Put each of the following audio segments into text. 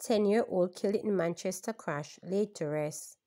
10-year-old killed in Manchester crash laid to rest.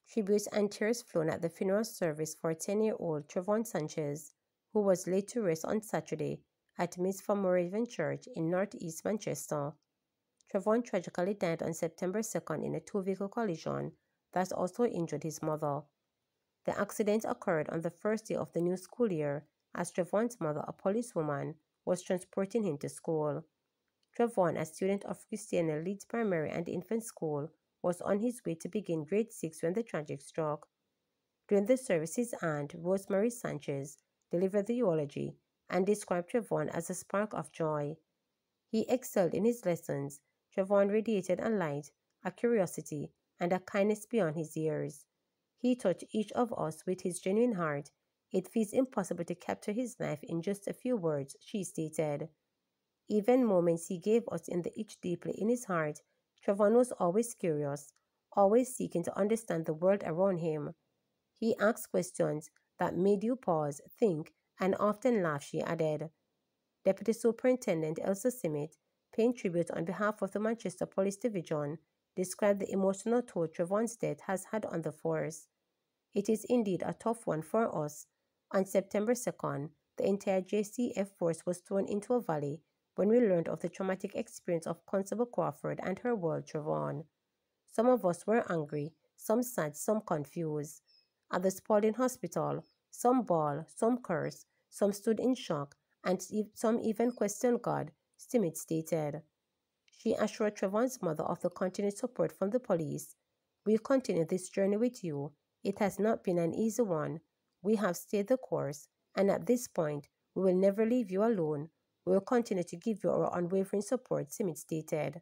Tributes and tears flown at the funeral service for 10-year-old Trevon Sanchez, who was laid to rest on Saturday at Miss Moravian Church in northeast Manchester. Trevon tragically died on September 2nd in a two-vehicle collision that also injured his mother. The accident occurred on the first day of the new school year as Trevon's mother, a policewoman, was transporting him to school. Trevon, a student of Christiana Leeds Primary and Infant School, was on his way to begin grade 6 when the tragic struck. During the service, his aunt, Rosemary Sanchez, delivered the eulogy and described Trevon as a spark of joy. He excelled in his lessons. Trevon radiated a light, a curiosity, and a kindness beyond his years. He touched each of us with his genuine heart. It feels impossible to capture his life in just a few words, she stated. Even moments he gave us in the itch deeply in his heart, Trevon was always curious, always seeking to understand the world around him. He asked questions that made you pause, think, and often laugh, she added. Deputy Superintendent Elsa Simmet, paying tribute on behalf of the Manchester Police Division, described the emotional toll Trevon's death has had on the force. It is indeed a tough one for us. On September 2nd, the entire JCF force was thrown into a valley when we learned of the traumatic experience of Constable Crawford and her world, Trevon. Some of us were angry, some sad, some confused. At the Spalding Hospital, some bawled, some cursed, some stood in shock, and some even questioned God, Stimmett stated. She assured Trevon's mother of the continued support from the police. "We continue this journey with you. It has not been an easy one. We have stayed the course, and at this point, we will never leave you alone. We will continue to give you our unwavering support," Simmet stated.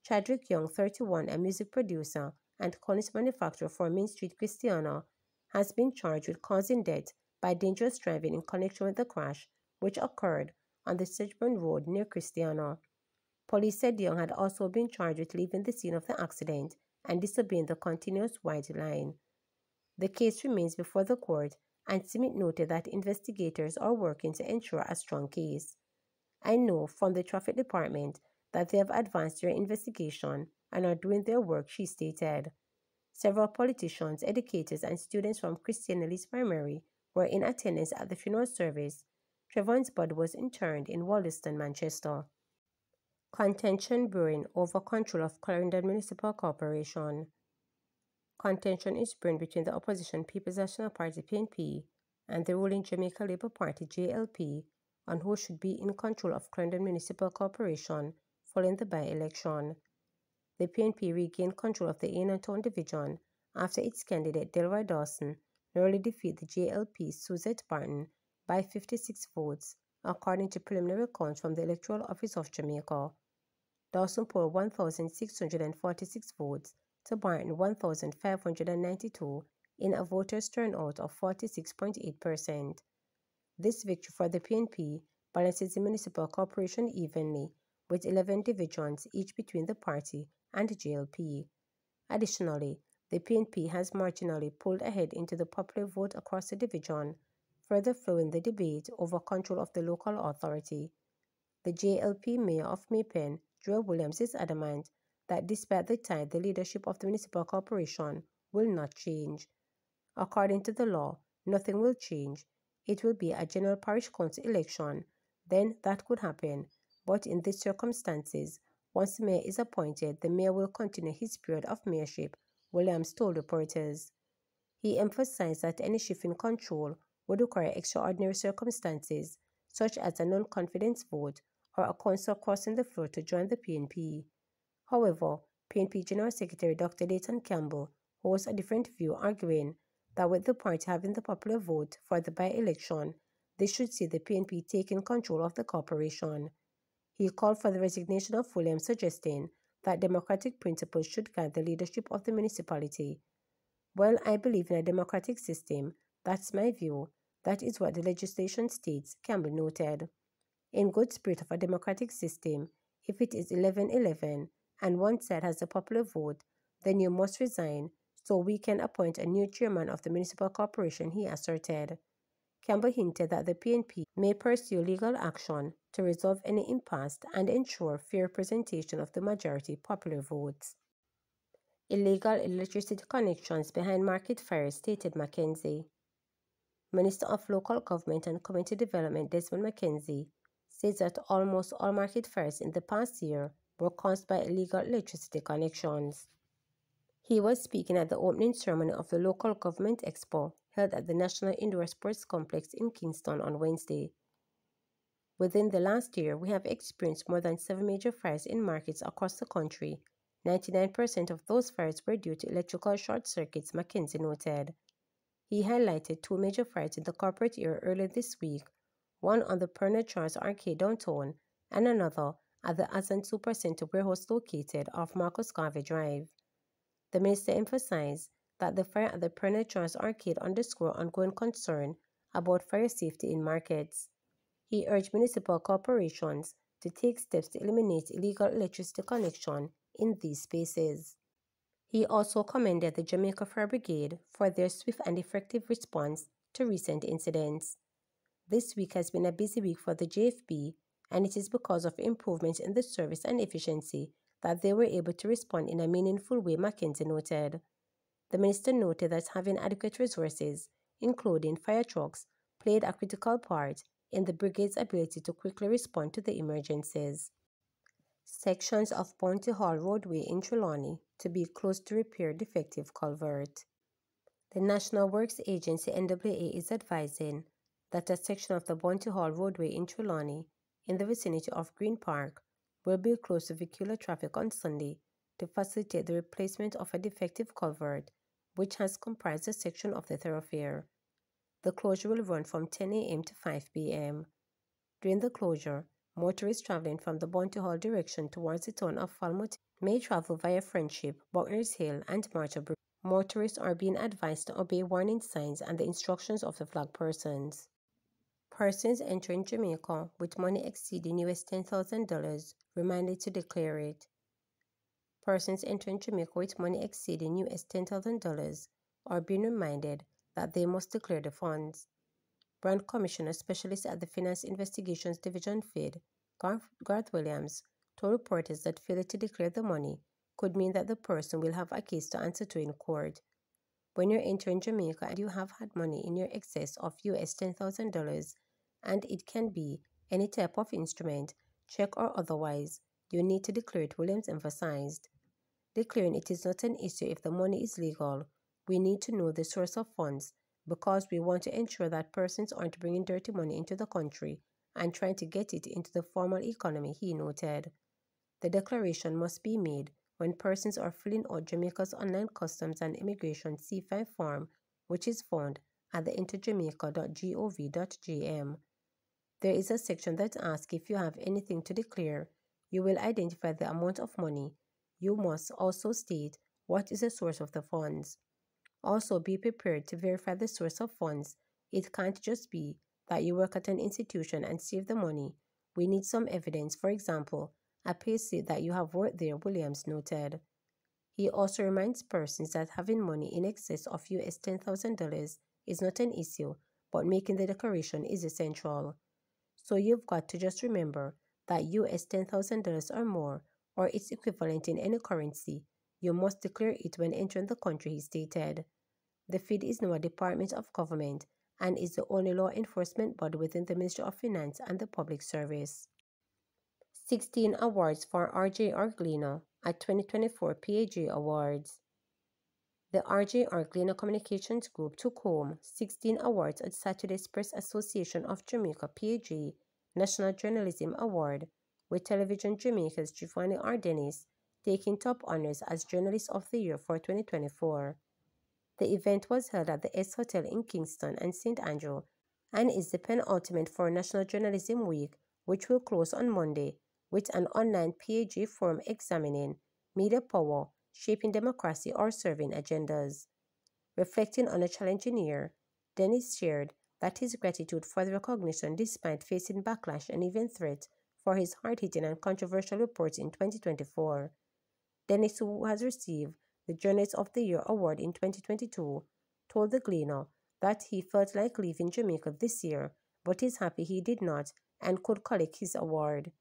Chadwick Young, 31, a music producer and cornice manufacturer for Main Street Christiana, has been charged with causing death by dangerous driving in connection with the crash, which occurred on the Sedgburn Road near Christiana. Police said Young had also been charged with leaving the scene of the accident and disobeying the continuous white line. The case remains before the court, and Simmet noted that investigators are working to ensure a strong case. "I know from the traffic department that they have advanced their investigation and are doing their work," she stated. Several politicians, educators, and students from Christiana Leeds Primary were in attendance at the funeral service. Trevon's body was interred in Wollaston, Manchester. Contention brewing over control of Clarendon Municipal Corporation. Contention is brewing between the opposition People's National Party (PNP) and the ruling Jamaica Labour Party (JLP) on who should be in control of Clarendon Municipal Corporation following the by-election. The PNP regained control of the Town division after its candidate Delroy Dawson narrowly defeated the JLP's Suzette Barton by 56 votes, according to preliminary accounts from the Electoral Office of Jamaica. Dawson polled 1,646 votes to Barton 1,592 in a voters' turnout of 46.8%. This victory for the PNP balances the municipal corporation evenly, with 11 divisions each between the party and the JLP. Additionally, the PNP has marginally pulled ahead into the popular vote across the division, further fueling the debate over control of the local authority. The JLP mayor of Maypen, Joel Williams, is adamant that despite the tie, the leadership of the municipal corporation will not change. According to the law, nothing will change. It will be a general parish council election, then that could happen. But in these circumstances, once the mayor is appointed, the mayor will continue his period of mayorship, Williams told reporters. He emphasized that any shift in control would require extraordinary circumstances, such as a non-confidence vote or a councillor crossing the floor to join the PNP. However, PNP General Secretary Dr. Leighton Campbell holds a different view, arguing that with the party having the popular vote for the by-election, this should see the PNP taking control of the corporation. He called for the resignation of Williams, suggesting that democratic principles should guide the leadership of the municipality. "Well, I believe in a democratic system. That's my view. That is what the legislation states," Campbell noted. "In good spirit of a democratic system, if it is 11-11 and one side has the popular vote, then you must resign so we can appoint a new chairman of the municipal corporation, he asserted. Campbell hinted that the PNP may pursue legal action to resolve any impasse and ensure fair representation of the majority popular votes. Illegal electricity connections behind market fires, stated Mackenzie. Minister of Local Government and Community Development Desmond Mackenzie says that almost all market fires in the past year were caused by illegal electricity connections. He was speaking at the opening ceremony of the Local Government Expo held at the National Indoor Sports Complex in Kingston on Wednesday. Within the last year, we have experienced more than 7 major fires in markets across the country. 99% of those fires were due to electrical short circuits, Mackenzie noted. He highlighted 2 major fires in the corporate area earlier this week, one on the Pernod Charles Arcade downtown and another at the Azan Supercenter warehouse located off Marcus Garvey Drive. The minister emphasized that the fire at the Pernod Charles Arcade underscored ongoing concern about fire safety in markets. He urged municipal corporations to take steps to eliminate illegal electricity connection in these spaces. He also commended the Jamaica Fire Brigade for their swift and effective response to recent incidents. This week has been a busy week for the JFB, and it is because of improvements in the service and efficiency that they were able to respond in a meaningful way, Mackenzie noted. The minister noted that having adequate resources, including fire trucks, played a critical part in the brigade's ability to quickly respond to the emergencies. Sections of Bounty Hall roadway in Trelawney to be closed to repair defective culvert. The National Works Agency NWA is advising that a section of the Bounty Hall roadway in Trelawney, in the vicinity of Green Park, will be closed to vehicular traffic on Sunday to facilitate the replacement of a defective culvert which has comprised a section of the thoroughfare. The closure will run from 10 a.m. to 5 p.m. During the closure, motorists traveling from the Bounty Hall direction towards the town of Falmouth may travel via Friendship, Buckner's Hill, and Marchbrook. Motorists are being advised to obey warning signs and the instructions of the flag persons. Persons entering Jamaica with money exceeding US $10,000 reminded to declare it. Persons entering Jamaica with money exceeding US $10,000 are being reminded that they must declare the funds. Brand Commissioner Specialist at the Finance Investigations Division FID, Garth Williams, told reporters that failure to declare the money could mean that the person will have a case to answer to in court. When you're entering Jamaica and you have had money in your excess of US $10,000, and it can be any type of instrument, check or otherwise, you need to declare it, Williams emphasized. Declaring it is not an issue if the money is legal. We need to know the source of funds because we want to ensure that persons aren't bringing dirty money into the country and trying to get it into the formal economy, he noted. The declaration must be made when persons are filling out Jamaica's online customs and immigration C5 form, which is found at the interjamaica.gov.gm. There is a section that asks if you have anything to declare. You will identify the amount of money. You must also state what is the source of the funds. Also, be prepared to verify the source of funds. It can't just be that you work at an institution and save the money. We need some evidence, for example, a payslip that you have worked there, Williams noted. He also reminds persons that having money in excess of US $10,000 is not an issue, but making the declaration is essential. So you've got to just remember that US $10,000 or more, or its equivalent in any currency, you must declare it when entering the country, he stated. The FID is now a department of government and is the only law enforcement body within the Ministry of Finance and the Public Service. 16 awards for R.J. Arglino at 2024 PAG Awards. The R.J. Arglino Communications Group took home 16 awards at Saturday's Press Association of Jamaica PAG National Journalism Award, with Television Jamaica's Giovanni R. Dennis taking top honors as Journalist of the Year for 2024. The event was held at the S Hotel in Kingston and St. Andrew and is the penultimate for National Journalism Week, which will close on Monday with an online PAG forum examining media power, shaping democracy, or serving agendas. Reflecting on a challenging year, Dennis shared that his gratitude for the recognition despite facing backlash and even threats for his hard-hitting and controversial reports in 2024. Dennis, who has received the Journalist of the Year award in 2022, told the Gleaner that he felt like leaving Jamaica this year, but is happy he did not and could collect his award.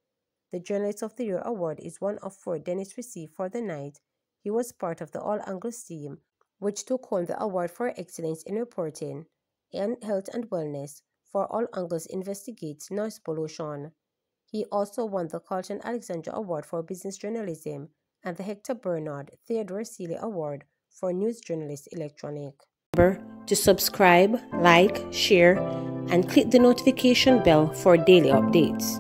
The Journalist of the Year award is one of 4 Dennis received for the night. He was part of the All Angles team, which took home the award for excellence in reporting and health and wellness for All Angles Investigates Noise Pollution. He also won the Carlton Alexander Award for Business Journalism and the Hector Bernard Theodore Seeley Award for News Journalist Electronic. Remember to subscribe, like, share, and click the notification bell for daily updates.